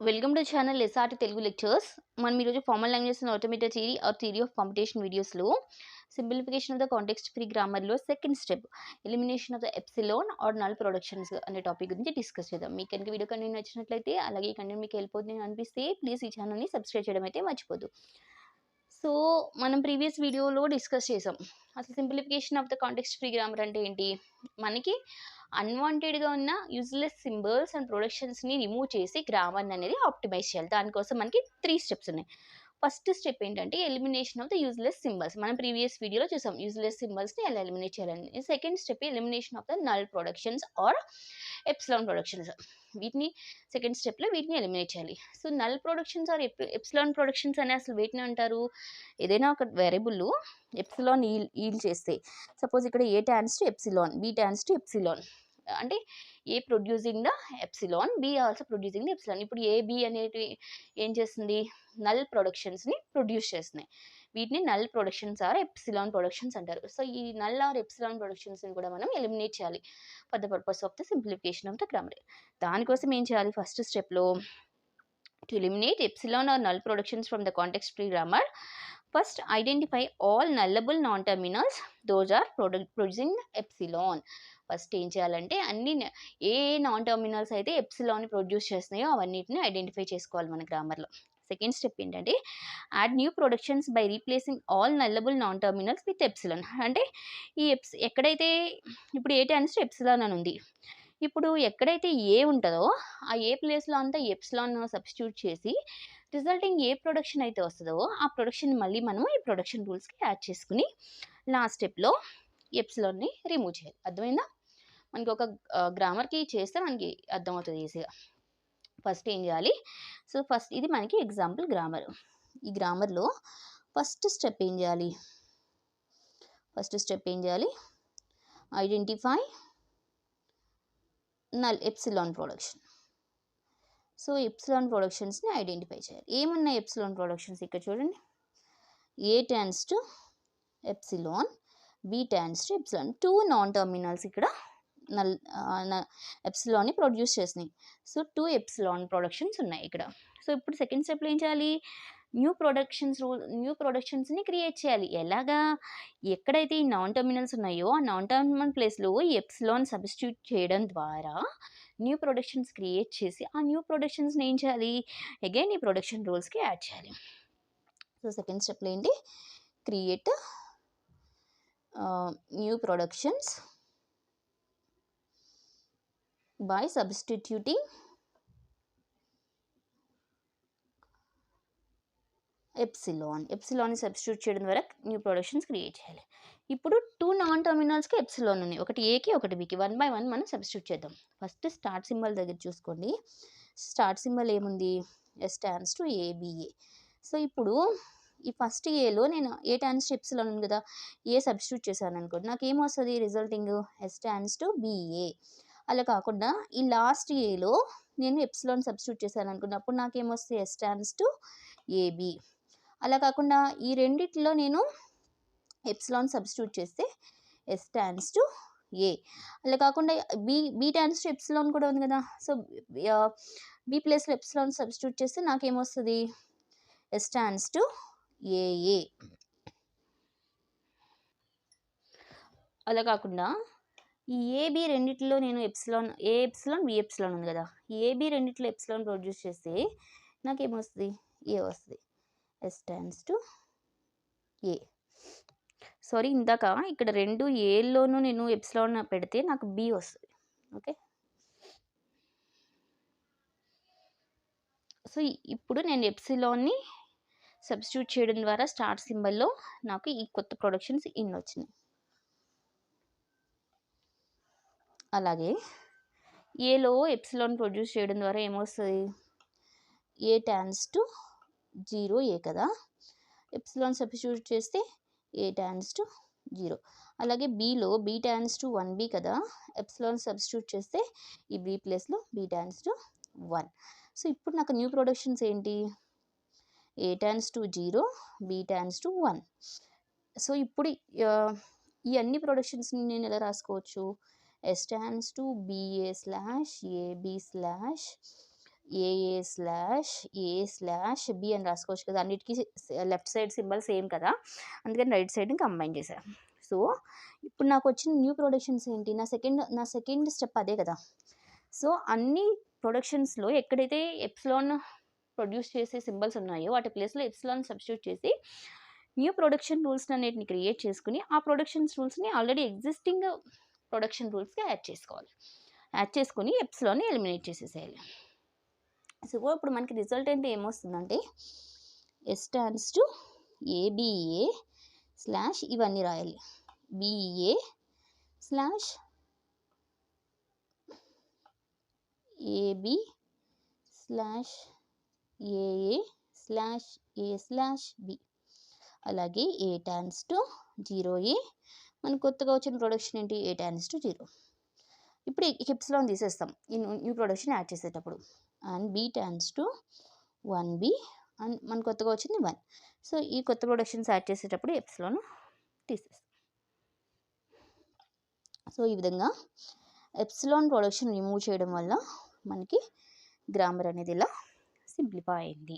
Welcome to channel SRT Telugu lectures. మనం ఈరోజు formal languages and automated theory or theory of computation వీడియోస్లో simplification of the context free గ్రామర్లో second step elimination of the epsilon or null productions అనే topic గురించి discuss చేద్దాం. మీకు కనుక video content నచ్చినట్లయితే, అలాగే ఈ కంటెంట్ మీకు హెల్ప్ అవుతుంది అనిపిస్తే ప్లీజ్ ఈ ఛానల్ని సబ్స్క్రైబ్ చేయడం అయితే మర్చిపోద్దు. సో మనం ప్రీవియస్ వీడియోలో డిస్కస్ చేసాం అసలు simplification of the context free grammar అంటే ఏంటి. మనకి అన్వాంటెడ్గా ఉన్న యూజ్లెస్ సింబల్స్ అండ్ ప్రొడక్షన్స్ని రిమూవ్ చేసి గ్రామర్ అనేది ఆప్టిమైజ్ చేయాలి. దానికోసం మనకి 3 స్టెప్స్ ఉన్నాయి. ఫస్ట్ స్టెప్ ఏంటంటే elimination of the useless symbols. మనం ప్రీవియస్ వీడియోలో చూసాం యూజ్లెస్ సింబల్స్ని ఎలా ఎలిమినేట్ చేయాలని. Second step elimination of the null productions or epsilon productions. వీటిని సెకండ్ స్టెప్లో వీటిని ఎలిమినేట్ చేయాలి. So null productions or epsilon productions అనే అసలు వీటిని అంటారు. ఏదైనా ఒక వేరియబుల్ ఎప్సిలాన్ ఈల్ చేస్తే, సపోజ్ ఇక్కడ A tends to epsilon, B tends to epsilon, అంటే A producing the epsilon, B also producing the epsilon. ఇప్పుడు ఏ బి అనేటివి ఏం చేస్తుంది, నల్ ప్రొడక్షన్స్ని ప్రొడ్యూస్ చేస్తున్నాయి. వీటిని null productions or epsilon productions అంటారు. సో ఈ నల్ ఆర్ ఎప్సిలాన్ ప్రొడక్షన్స్ని కూడా మనం ఎలిమినేట్ చేయాలి for the purpose of the simplification of the grammar. దానికోసం ఏం చేయాలి, ఫస్ట్ స్టెప్లో to eliminate epsilon or null productions from the context free grammar, first identify all nullable non-terminals, those are producing epsilon. First ఏం చేయాలంటే అన్ని ఏ non terminals అయితే ఎప్సిలాన్ని produce చేస్తున్నాయో అవన్నిటిని identify చేసుకోవాలి మన గ్రామర్లో. సెకండ్ స్టెప్ ఏంటంటే add new productions by replacing all నల్లబుల్ non terminals with epsilon. అంటే ఈ ఎక్కడైతే ఇప్పుడు ఏ టెన్స్ ఎప్సిలాన్ అని ఉంది, ఇప్పుడు ఎక్కడైతే ఏ ఉంటుందో ఆ ఏ ప్లేస్లో అంతా ఎప్సిలాన్ సబ్స్టిట్యూట్ చేసి రిజల్టింగ్ ఏ ప్రొడక్షన్ అయితే వస్తుందో ఆ ప్రొడక్షన్ మళ్ళీ మనము ఈ ప్రొడక్షన్ రూల్స్కి యాడ్ చేసుకుని లాస్ట్ స్టెప్లో ఎప్సిలాన్ని రిమూవ్ చేయాలి. అర్థమైందా? మనకి ఒక గ్రామర్కి చేస్తే మనకి అర్థమవుతుంది ఈజీగా. ఫస్ట్ ఏం చేయాలి, సో ఫస్ట్ ఇది మనకి ఎగ్జాంపుల్ గ్రామర్. ఈ గ్రామర్లో ఫస్ట్ స్టెప్ ఏం చేయాలి, identify null epsilon production. So epsilon ప్రొడక్షన్స్ని ఐడెంటిఫై చేయాలి. ఏమున్నాయి ఎప్సిలాన్ ప్రొడక్షన్స్ ఇక్కడ చూడండి, A tends to epsilon, B tends to epsilon. 2 non terminals ఇక్కడ ఎప్సిలాన్ని ప్రొడ్యూస్ చేసినాయి. సో 2 ఎప్సిలాన్ ప్రొడక్షన్స్ ఉన్నాయి ఇక్కడ. సో ఇప్పుడు సెకండ్ స్టెప్లో ఏం చేయాలి, న్యూ ప్రొడక్షన్స్ని క్రియేట్ చేయాలి. ఎలాగా, ఎక్కడైతే ఈ నాన్ టర్మినల్స్ ఉన్నాయో ఆ నాన్ టర్మినల్ ప్లేస్లో ఈ ఎప్సిలాన్ సబ్స్టిట్యూట్ చేయడం ద్వారా న్యూ ప్రొడక్షన్స్ క్రియేట్ చేసి ఆ న్యూ ప్రొడక్షన్స్ని ఏం చేయాలి, అగైన్ ఈ ప్రొడక్షన్ రూల్స్కి యాడ్ చేయాలి. సో సెకండ్ స్టెప్లో ఏంటి, create new productions by substituting ఎప్సిలాన్ని సబ్స్టిట్యూట్ చేయడం ద్వారా న్యూ ప్రొడక్షన్స్ క్రియేట్ చేయాలి. ఇప్పుడు 2 నాన్ టర్మినల్స్కి ఎప్సిలాన్ ఉన్నాయి, ఒకటి ఏకి ఒకటి బికి. 1 by 1 మనం సబ్స్టిట్యూట్ చేద్దాం. ఫస్ట్ స్టార్ట్ సింబల్ దగ్గర చూసుకోండి, స్టార్ట్ సింబల్ ఏముంది, S tends to A B A. So ఇప్పుడు ఈ ఫస్ట్ ఏలో నేను ఏ ట్యాన్స్ టు ఎప్సిలాన్ ఉంది కదా, ఏ సబ్స్టిట్యూట్ చేశాను అనుకోండి, నాకు ఏమొస్తుంది resulting S tends to B A. అలా కాకుండా ఈ లాస్ట్ ఏలో నేను ఎప్సిలాన్ సబ్స్టిట్యూట్ చేశాను అనుకున్నప్పుడు నాకేమొస్తుంది ఎస్ ట్యాన్స్ టు ఏబి. అలా కాకుండా ఈ రెండిట్లో నేను ఎప్సిలాన్ సబ్స్టిట్యూట్ చేస్తే ఎస్ ట్యాన్స్ టు ఏ. అలా కాకుండా బి ట్యాన్స్ టు ఎప్సిలాన్ కూడా ఉంది కదా, సో బి ప్లేస్లో ఎప్సిలాన్ సబ్స్టిట్యూట్ చేస్తే నాకేమొస్తుంది ఎస్ ట్యాన్స్ టు ఏఏ. అలా కాకుండా ఈ ఏబి రెండిట్లో నేను ఏ ఎప్సిలాన్ బి ఎప్సిలాన్ ఉంది కదా, ఏబి రెండిట్లో ఎప్సిలాన్ ప్రొడ్యూస్ చేస్తే నాకేమొస్తుంది ఏ వస్తుంది, S tends to A. Sorry, ఇందాక ఇక్కడ 2 ఏల్లోనూ నేను ఎప్సిలాన్ పెడితే నాకు బి వస్తుంది. ఓకే, సో ఇప్పుడు నేను ఎప్సిలాన్ని సబ్స్టిట్యూట్ చేయడం ద్వారా స్టార్ట్ సింబల్లో నాకు ఈ కొత్త ప్రొడక్షన్స్ ఇన్ని వచ్చినాయి. అలాగే ఏలో ఎప్సిలాన్ ప్రొడ్యూస్ చేయడం ద్వారా ఏమొస్తుంది, ఏ ట్యాన్స్ టు 0 ఏ కదా, ఎప్సిలాన్ సబ్స్టిట్యూట్ చేస్తే ఏ ట్యాన్స్ టు 0. అలాగే బీలో బి ట్యాన్స్ టు 1b కదా, ఎప్సిలాన్ సబ్స్టిట్యూట్ చేస్తే ఈ బి ప్లేస్లో బి ట్యాన్స్ టు 1. సో ఇప్పుడు నాకు న్యూ ప్రొడక్షన్స్ ఏంటి, A tends to 0, B tends to 1. So ఇప్పుడు ఈ అన్ని ప్రొడక్షన్స్ని నేను ఎలా రాసుకోవచ్చు, S tends to B A slash A B slash AA/A/B అని రాసుకోవచ్చు కదా, అన్నిటికీ లెఫ్ట్ సైడ్ సింబల్ సేమ్ కదా, అందుకని రైట్ సైడ్ని కంబైన్ చేశాను. సో ఇప్పుడు నాకు వచ్చిన న్యూ ప్రొడక్షన్స్ ఏంటి, నా సెకండ్ స్టెప్ అదే కదా. సో అన్ని ప్రొడక్షన్స్లో ఎక్కడైతే ఎప్సిలాన్ ప్రొడ్యూస్ చేసే సింబల్స్ ఉన్నాయో వాటి ప్లేస్లో ఎప్సిలాన్ సబ్స్టిట్యూట్ చేసి న్యూ ప్రొడక్షన్ రూల్స్ అన్నిటిని క్రియేట్ చేసుకుని ఆ ప్రొడక్షన్స్ రూల్స్ని ఆల్రెడీ ఎగ్జిస్టింగ్ ప్రొడక్షన్ రూల్స్గా యాడ్ చేసుకోవాలి. యాడ్ చేసుకుని ఎప్సిలాన్ని ఎలిమినేట్ చేసేసేయాలి. సో ఇప్పుడు మనకి రిజల్ట్ అంటే ఏమొస్తుందంటే S stands to ABA slash ఇవన్నీ రాయాలి, BA slash AB slash AA slash A slash B. అలాగే A tends to 0A, మనకు కొత్తగా వచ్చిన ప్రొడక్షన్ ఏంటి A tends to 0. ఇప్పుడు ఎప్సిలాన్ తీసేస్తాం ఈ న్యూ ప్రొడక్షన్ యాడ్ చేసేటప్పుడు. And B tends to 1B, and మన కొత్తగా వచ్చింది 1. సో ఈ కొత్త ప్రొడక్షన్స్ యాడ్ చేసేటప్పుడు ఎప్సిలాన్ తీసేస్తాం. సో ఈ విధంగా ఎప్సిలాన్ ప్రొడక్షన్ రిమూవ్ చేయడం వల్ల మనకి గ్రామర్ అనేది ఇలా సింప్లిఫై అయింది.